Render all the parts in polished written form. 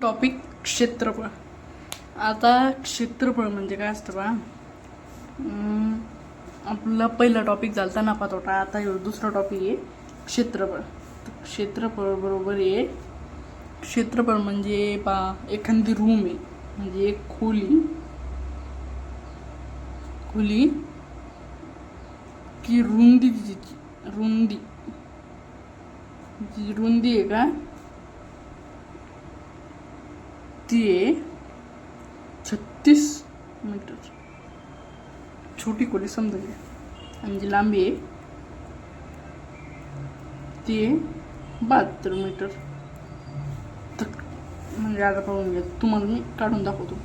Topic क्षेत्रफळ. आता क्षेत्रफळ म्हणजे काय असतं बा, आपला पहिला टॉपिक झाला नफा तोटा. आता दुसरा टॉपिक आहे क्षेत्रफळ. क्षेत्रफळ बरोबर आहे, क्षेत्रफळ म्हणजे बा एखादी रूम आहे, म्हणजे एक खोली की रुंदी, जी रुंदी आहे का ती आहे 36 मीटर. छोटी खोली समजा घ्या. आणि जी लांबी आहे ती आहे 72 मीटर. तर म्हणजे आता पाहून घ्या, तुम्हाला मी काढून दाखवतो.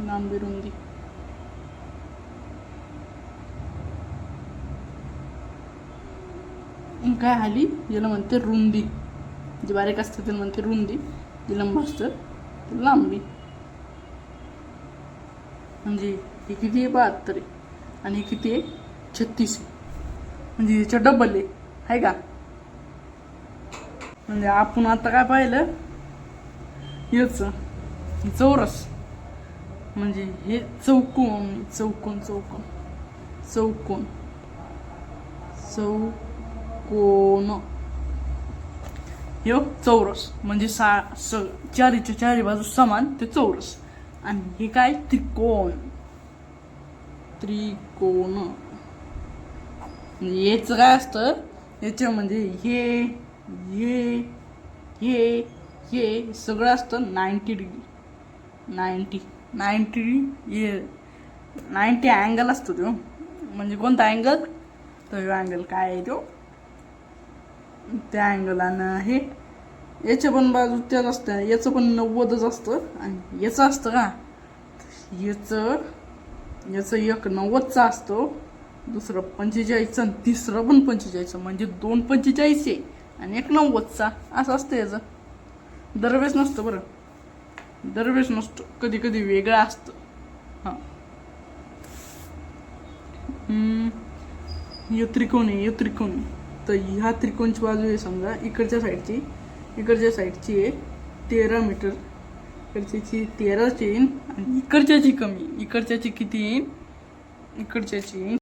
लांबी रुंदी काय आली, ज्याला म्हणते रुंदी. जी बारीक असते त्याला म्हणते रुंदी, जी लंब असतं ते लांबी. म्हणजे हे किती आहे 72 आहे आणि हे किती आहे 36 आहे, म्हणजे याच्या डबल आहे का. म्हणजे आपण आता काय पाहिलं, याच चौरस म्हणजे हे चौकोन चौकोन चौकोन चौकोन चौकोन हे चौरस म्हणजे चारीच्या चारी बाजू समान ते चौरस. आणि हे काय त्रिकोण. त्रिकोण म्हणजे याचं काय असतं, याच्या म्हणजे हे हे हे हे सगळं असतं 90 डिग्री. 90 अँगल असतो तो. म्हणजे कोणता अँगल, तर अँगल काय आहे तो, त्या अँगल. आणि हे याच्या पण बाजू त्याच असतं, याचं पण 90च असतं. आणि याचं असतं का, याचं एक 90चा असतो, दुसरं 45चा आणि तिसरं पण 45चा. म्हणजे 2 45 आहे आणि एक 90चा. असं असतं याचं. दरवेळेस नसतं बरं, दरवेळेस नसतं, कधी कधी वेगळं असतं. हां, हे त्रिकोण आहे, हे त्रिकोण आहे. तर ह्या त्रिकोणची बाजू आहे समजा इकडच्या साईडची आहे 13 मीटर. इकडच्याची 13ची येईन आणि इकडच्याची कमी. इकडच्याची किती येईन, इकडच्याची